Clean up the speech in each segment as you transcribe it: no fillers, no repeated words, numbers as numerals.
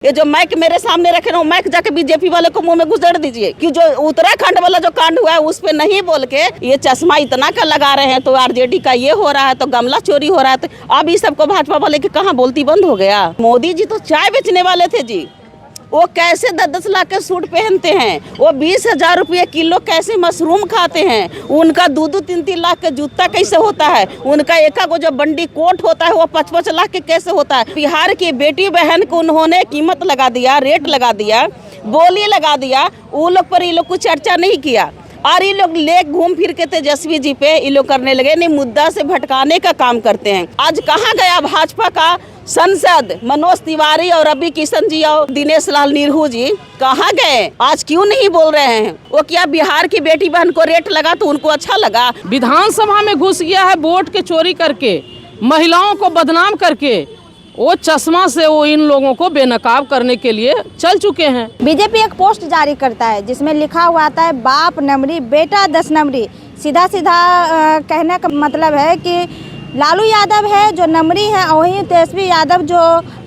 ये जो माइक मेरे सामने रखे ना, माइक जाके बीजेपी वाले को मुंह में घुसेड़ दीजिए कि जो उत्तराखंड वाला जो कांड हुआ है उस पे नहीं बोल के ये चश्मा इतना का लगा रहे हैं तो आरजेडी का ये हो रहा है तो गमला चोरी हो रहा है। तो अब इस सबको भाजपा वाले की कहाँ बोलती बंद हो गया। मोदी जी तो चाय बेचने वाले थे जी, वो कैसे 10-10 लाख के सूट पहनते हैं, वो 20,000 रुपये किलो कैसे मशरूम खाते हैं, उनका 2-3 लाख का जूता कैसे होता है, उनका एक जो बंडी कोट होता है वो 5-5 लाख के कैसे होता है। बिहार की बेटी बहन को उन्होंने कीमत लगा दिया, रेट लगा दिया, बोली लगा दिया, वो लोग पर ये लोग कुछ चर्चा नहीं किया और ये लोग ले घूम फिर के तेजस्वी जी पे ये लोग करने लगे, नहीं मुद्दा से भटकाने का काम करते हैं। आज कहाँ गया भाजपा का सांसद मनोज तिवारी और रवि किशन जी और दिनेश लाल निरहू जी, कहाँ गए? आज क्यों नहीं बोल रहे हैं? वो क्या बिहार की बेटी बहन को रेट लगा तो उनको अच्छा लगा? विधानसभा में घुस गया है वोट के चोरी करके, महिलाओं को बदनाम करके, वो चश्मा से वो इन लोगों को बेनकाब करने के लिए चल चुके हैं। बीजेपी एक पोस्ट जारी करता है जिसमें लिखा हुआ आता है बाप नंबरी बेटा 10 नंबरी। सीधा कहने का मतलब है कि लालू यादव है जो नंबरी है, वहीं तेजस्वी यादव जो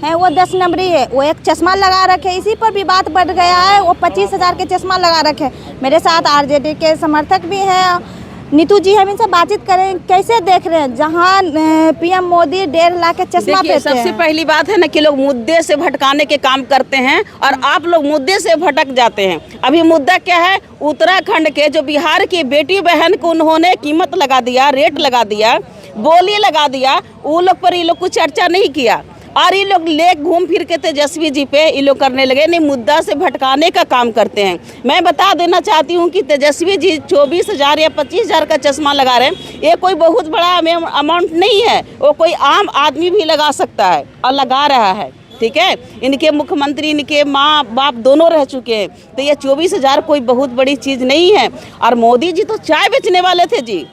है वो 10 नंबरी है। वो एक चश्मा लगा रखे, इसी पर भी बात बढ़ गया है। वो 25,000 के चश्मा लगा रखे। मेरे साथ आरजेडी के समर्थक भी हैं, नीतू जी, हम इनसे बातचीत करें। कैसे देख रहे हैं जहां पीएम मोदी 1.5 लाख के चश्मा पहनते हैं? सबसे पहली बात है ना कि लोग मुद्दे से भटकाने के काम करते हैं और आप लोग मुद्दे से भटक जाते हैं। अभी मुद्दा क्या है? उत्तराखंड के जो बिहार की बेटी बहन को उन्होंने कीमत लगा दिया, रेट लगा दिया, बोली लगा दिया, वो लोग पर ये लोग कुछ चर्चा नहीं किया और ये लोग ले घूम फिर के तेजस्वी जी पे ये लोग करने लगे, नहीं मुद्दा से भटकाने का काम करते हैं। मैं बता देना चाहती हूँ कि तेजस्वी जी 24,000 या 25,000 का चश्मा लगा रहे हैं, ये कोई बहुत बड़ा अमाउंट नहीं है, वो कोई आम आदमी भी लगा सकता है और लगा रहा है। ठीक है, इनके मुख्यमंत्री, इनके माँ बाप दोनों रह चुके हैं, तो ये 24,000 कोई बहुत बड़ी चीज़ नहीं है। और मोदी जी तो चाय बेचने वाले थे जी,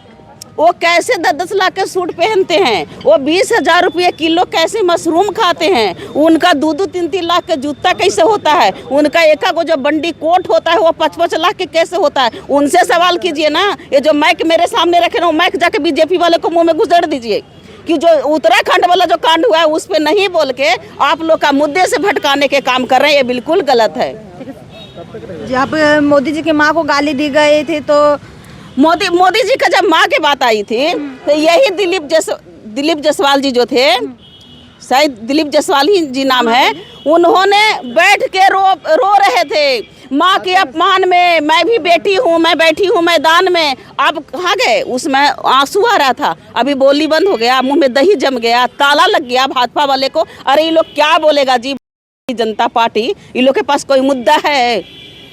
वो कैसे 10-10 लाख के सूट पहनते हैं, वो 20,000 रुपये किलो कैसे मशरूम खाते हैं, उनका 2-3 लाख का जूता कैसे होता है, उनका एक जो बंडी कोट होता है वो 5-5 लाख के कैसे होता है। उनसे सवाल कीजिए ना। ये जो माइक मेरे सामने रखे ना, माइक जाके बीजेपी वाले को मुंह में घुसेड़ दीजिए कि जो उत्तराखंड वाला जो कांड हुआ है उस पे नहीं बोल के आप लोग का मुद्दे से भटकाने के काम कर रहे हैं, ये बिल्कुल गलत है। जब मोदी जी की माँ को गाली दी गई थी तो मोदी जी का जब माँ की बात आई थी तो यही दिलीप जायसवाल जी जो थे, शायद दिलीप जायसवाल ही जी नाम है, उन्होंने बैठ के रो रहे थे माँ के अपमान में। मैं भी बेटी हूँ, मैं बैठी हूँ मैदान में। आप कहाँ गए? उसमें आंसू आ रहा था, अभी बोली बंद हो गया, मुंह में दही जम गया, ताला लग गया भाजपा वाले को। अरे ये लोग क्या बोलेगा जी? जनता पार्टी, ये लोग के पास कोई मुद्दा है?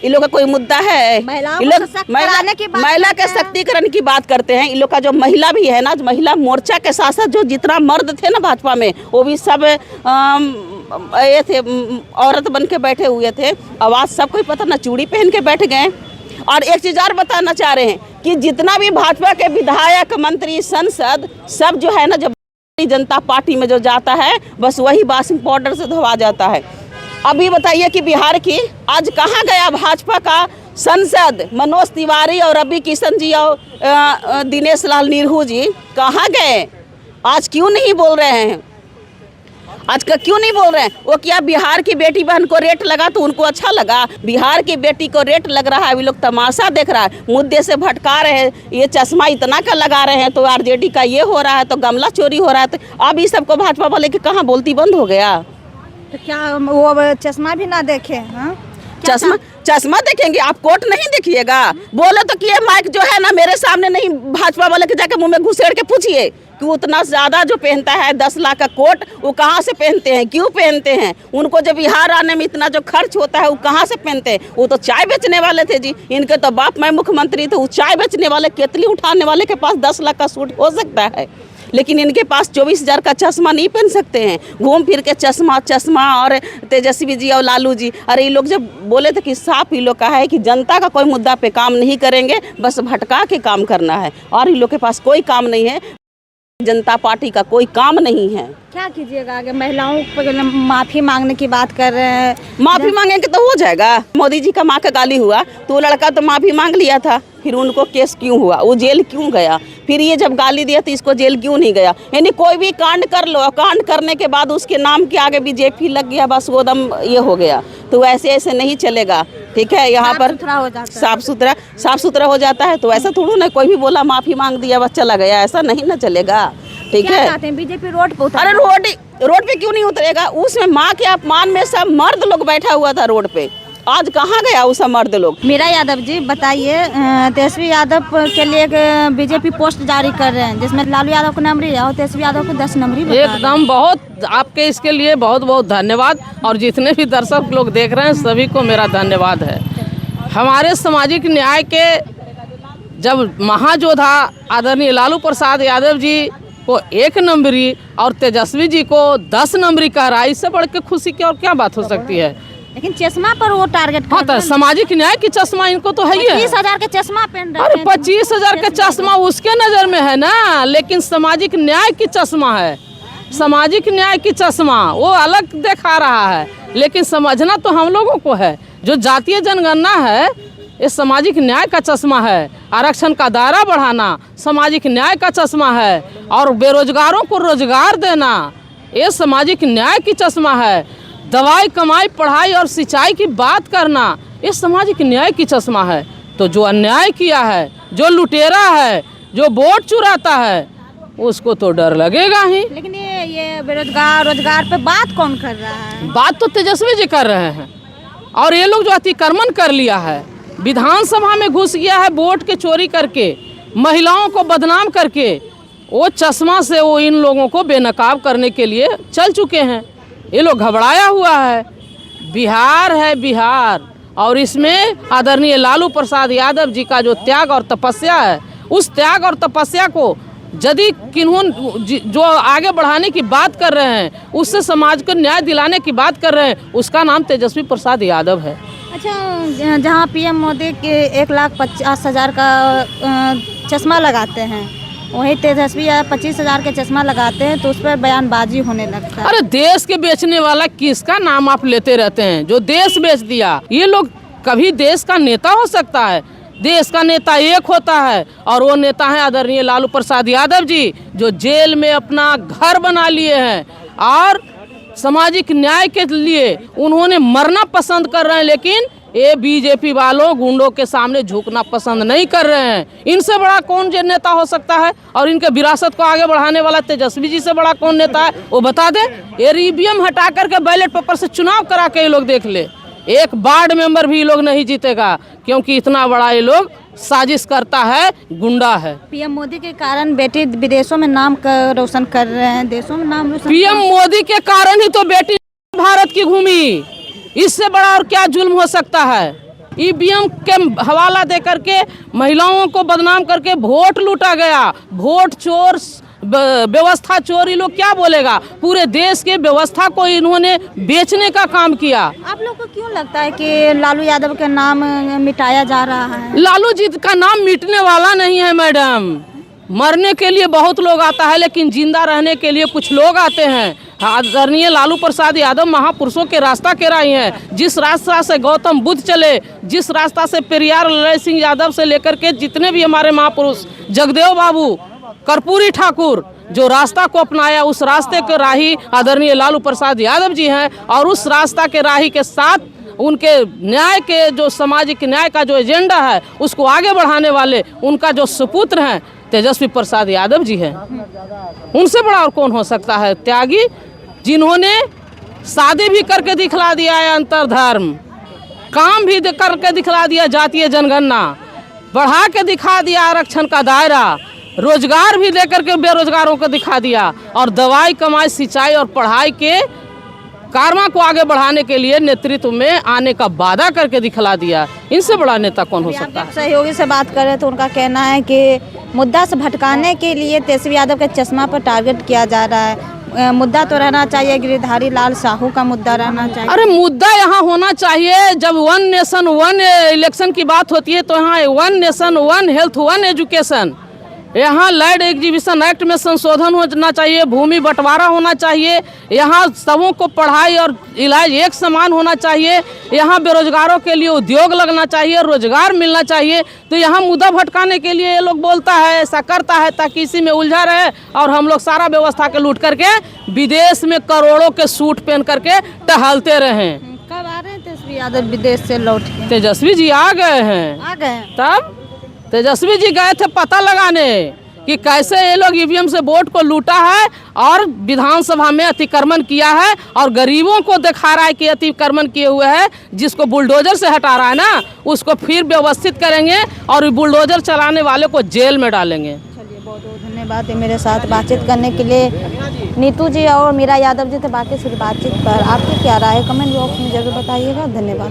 इन लोग का कोई मुद्दा है? महिला के सशक्तिकरण की बात करते हैं। इन लोग का जो महिला भी है ना, महिला मोर्चा के साथ साथ जो जितना मर्द थे ना भाजपा में, वो भी सब ये थे, औरत बन के बैठे हुए थे। आवाज़ सबको पता ना, चूड़ी पहन के बैठ गए। और एक चीज़ और बताना चाह रहे हैं कि जितना भी भाजपा के विधायक, मंत्री, सांसद सब जो है ना, जब जनता पार्टी में जो जाता है बस वही वाशिंग पाउडर से धोवा जाता है। अभी बताइए कि बिहार की आज कहाँ गया भाजपा का सांसद मनोज तिवारी और रवि किशन जी और दिनेश लाल निरहू जी, कहाँ गए? आज क्यों नहीं बोल रहे हैं? आज का क्यों नहीं बोल रहे हैं? वो क्या बिहार की बेटी बहन को रेट लगा तो उनको अच्छा लगा? बिहार की बेटी को रेट लग रहा है, वे लोग तमाशा देख रहा है, मुद्दे से भटका रहे हैं। ये चश्मा इतना का लगा रहे हैं तो आरजेडी का ये हो रहा है तो गमला चोरी हो रहा है। तो अब इस सबको भाजपा वाले की कहाँ बोलती बंद हो गया? तो क्या वो चश्मा भी ना देखे? हाँ, चश्मा देखेंगे, आप कोट नहीं देखिएगा? बोले तो कि ये माइक जो है ना मेरे सामने नहीं, भाजपा वाले के जाके मुंह में घुसेड़ के पूछिए कि उतना ज़्यादा जो पहनता है 10 लाख का कोट, वो कहाँ से पहनते हैं, क्यों पहनते हैं? उनको जब बिहार आने में इतना जो खर्च होता है वो कहाँ से पहनते हैं? वो तो चाय बेचने वाले थे जी, इनके तो बाप मैं मुख्यमंत्री थे। वो चाय बेचने वाले, केतली उठाने वाले के पास 10 लाख का सूट हो सकता है, लेकिन इनके पास 24,000 का चश्मा नहीं पहन सकते हैं। घूम फिर के चश्मा और तेजस्वी जी और लालू जी, अरे ये लोग जब बोले थे कि साफ ये लोग कहा है कि जनता का कोई मुद्दा पे काम नहीं करेंगे, बस भटका के काम करना है और ये लोग के पास कोई काम नहीं है। जनता पार्टी का कोई काम नहीं है। क्या कीजिएगा आगे? महिलाओं पर माफी मांगने की बात कर रहे हैं। माफी मांगेंगे तो हो जाएगा। मोदी जी का माँ का गाली हुआ तो वो लड़का तो माफी मांग लिया था, फिर उनको केस क्यों हुआ, वो जेल क्यों गया? फिर ये जब गाली दिया तो इसको जेल क्यों नहीं गया? यानी कोई भी कांड कर लो, कांड करने के बाद उसके नाम के आगे बीजेपी लग गया, बस वो दम ये हो गया। तो ऐसे ऐसे नहीं चलेगा, ठीक है। यहाँ पर साफ सुथरा हो जाता है। तो ऐसा थोड़ा ना कोई भी बोला माफी मांग दिया बस चला गया, ऐसा नहीं ना चलेगा, ठीक क्या है। चाहते हैं बीजेपी रोड पे उतर? अरे रोड पे क्यों नहीं उतरेगा? उसमें माँ के अपमान में सब मर्द लोग बैठा हुआ था रोड पे, आज कहाँ गया वो सब मर्द लोग? मीरा यादव जी बताइए, तेजस्वी यादव के लिए एक बीजेपी पोस्ट जारी कर रहे हैं जिसमें लालू यादव को नंबरी और तेजस्वी यादव को 10 नंबरी बता रहे हैं। एकदम बहुत आपके इसके लिए बहुत बहुत धन्यवाद। और जितने भी दर्शक लोग देख रहे हैं सभी को मेरा धन्यवाद है। हमारे सामाजिक न्याय के जब महायोद्धा आदरणीय लालू प्रसाद यादव जी को 1 नंबरी और तेजस्वी जी को 10 नंबरी कह रहा है, इससे बढ़ के खुशी की और क्या बात हो सकती है? लेकिन चश्मा पर वो टारगेट हाँ, तो सामाजिक न्याय की चश्मा इनको तो है ही है। 25,000 के चश्मा पहन रहे अरे हैं। 25,000 का चश्मा उसके नजर में है ना, लेकिन सामाजिक न्याय की चश्मा है। सामाजिक न्याय की चश्मा वो अलग दिखा रहा है, लेकिन समझना तो हम लोगों को है। जो जातीय जनगणना है ये सामाजिक न्याय का चश्मा है। आरक्षण का दायरा बढ़ाना सामाजिक न्याय का चश्मा है, और बेरोजगारों को रोजगार देना ये सामाजिक न्याय की चश्मा है। दवाई कमाई पढ़ाई और सिंचाई की बात करना ये सामाजिक न्याय की चश्मा है। तो जो अन्याय किया है, जो लुटेरा है, जो वोट चुराता है, उसको तो डर लगेगा ही। लेकिन ये रोजगार पे बात कौन कर रहा है? बात तो तेजस्वी जी कर रहे हैं, और ये लोग जो अतिक्रमण कर लिया है, विधानसभा में घुस गया है वोट के चोरी करके, महिलाओं को बदनाम करके, वो चश्मा से वो इन लोगों को बेनकाब करने के लिए चल चुके हैं। ये लोग घबराया हुआ है। बिहार है बिहार, और इसमें आदरणीय लालू प्रसाद यादव जी का जो त्याग और तपस्या है, उस त्याग और तपस्या को यदि किन्होंने जो आगे बढ़ाने की बात कर रहे हैं, उससे समाज को न्याय दिलाने की बात कर रहे हैं, उसका नाम तेजस्वी प्रसाद यादव है। अच्छा, जहाँ पीएम मोदी के 1,50,000 का चश्मा लगाते हैं, वही तेजस्वी 25,000 के चश्मा लगाते हैं, तो उस पर बयानबाजी होने लगता है। अरे देश के बेचने वाला किसका नाम आप लेते रहते हैं? जो देश बेच दिया, ये लोग कभी देश का नेता हो सकता है? देश का नेता एक होता है, और वो नेता है आदरणीय लालू प्रसाद यादव जी, जो जेल में अपना घर बना लिए हैं और सामाजिक न्याय के लिए उन्होंने मरना पसंद कर रहे हैं। लेकिन ये बीजेपी वालों गुंडों के सामने झुकना पसंद नहीं कर रहे हैं। इनसे बड़ा कौन जो नेता हो सकता है? और इनके विरासत को आगे बढ़ाने वाला तेजस्वी जी से बड़ा कौन नेता है, वो बता दे। ये ईवीएम हटा करके बैलेट पेपर से चुनाव करा के ये लोग देख ले, एक वार्ड मेंबर भी ये लोग नहीं जीतेगा, क्योंकि इतना बड़ा ये लोग साजिश करता है, गुंडा है। पीएम मोदी के कारण बेटी विदेशों में नाम रोशन कर रहे हैं, देशों में नाम रोशन। पीएम मोदी के कारण ही तो बेटी भारत की घूमी, इससे बड़ा और क्या जुल्म हो सकता है? ईवीएम के हवाला दे करके महिलाओं को बदनाम करके वोट लूटा गया। वोट चोर, व्यवस्था चोर, ये लोग क्या बोलेगा? पूरे देश के व्यवस्था को इन्होंने बेचने का काम किया। आप लोग को क्यों लगता है कि लालू यादव का नाम मिटाया जा रहा है? लालू जी का नाम मिटने वाला नहीं है मैडम। मरने के लिए बहुत लोग आता है, लेकिन जिंदा रहने के लिए कुछ लोग आते हैं। आदरणीय लालू प्रसाद यादव महापुरुषों के रास्ता के राही हैं। जिस रास्ता से गौतम बुद्ध चले, जिस रास्ता से पेरियार ललित सिंह यादव से लेकर के जितने भी हमारे महापुरुष, जगदेव बाबू, कर्पूरी ठाकुर, जो रास्ता को अपनाया, उस रास्ते के राही आदरणीय लालू प्रसाद यादव जी हैं। और उस रास्ता के राही के साथ उनके न्याय के जो सामाजिक न्याय का जो एजेंडा है, उसको आगे बढ़ाने वाले उनका जो सुपुत्र हैं तेजस्वी प्रसाद यादव जी हैं। उनसे बड़ा और कौन हो सकता है? त्यागी, जिन्होंने शादी भी करके दिखला दिया है अंतरधर्म, काम भी करके दिखला दिया जातीय जनगणना, बढ़ा के दिखा दिया आरक्षण का दायरा, रोजगार भी देकर के बेरोजगारों को दिखा दिया, और दवाई कमाई सिंचाई और पढ़ाई के कारमा को आगे बढ़ाने के लिए नेतृत्व में आने का वादा करके दिखला दिया। इनसे बड़ा नेता कौन हो सकता है? सहयोगी से बात करें तो उनका कहना है कि मुद्दा से भटकाने के लिए तेजस्वी यादव के चश्मा पर टारगेट किया जा रहा है। मुद्दा तो रहना चाहिए, गिरिधारी लाल साहू का मुद्दा रहना चाहिए। अरे मुद्दा यहाँ होना चाहिए। जब 1 नेशन 1 इलेक्शन की बात होती है, तो यहाँ 1 नेशन 1 हेल्थ 1 एजुकेशन, यहाँ लैंड एक्विजिशन एक्ट में संशोधन होना चाहिए, भूमि बंटवारा होना चाहिए, यहाँ सबों को पढ़ाई और इलाज एक समान होना चाहिए, यहाँ बेरोजगारों के लिए उद्योग लगना चाहिए, रोजगार मिलना चाहिए। तो यहाँ मुद्दा भटकाने के लिए ये लोग बोलता है, ऐसा करता है ताकि इसी में उलझा रहे और हम लोग सारा व्यवस्था के लूट करके विदेश में करोड़ों के सूट पहन करके टहलते रहें। कब आ रहे हैं तेजस्वी यादव विदेश से लौट के? तेजस्वी जी आ गए हैं। आ गए हैं। तब तेजस्वी जी गए थे पता लगाने कि कैसे ये लोग ईवीएम से वोट को लूटा है और विधानसभा में अतिक्रमण किया है और गरीबों को दिखा रहा है कि अतिक्रमण किए हुए है। जिसको बुलडोजर से हटा रहा है ना, उसको फिर व्यवस्थित करेंगे और बुलडोजर चलाने वाले को जेल में डालेंगे। चलिए, बहुत बहुत धन्यवाद है मेरे साथ बातचीत करने के लिए। नीतू जी और मीरा यादव जी थे, बाकी सिर्फ बातचीत पर। आपकी क्या राय है कमेंट बॉक्स में जरूर बताइएगा। धन्यवाद।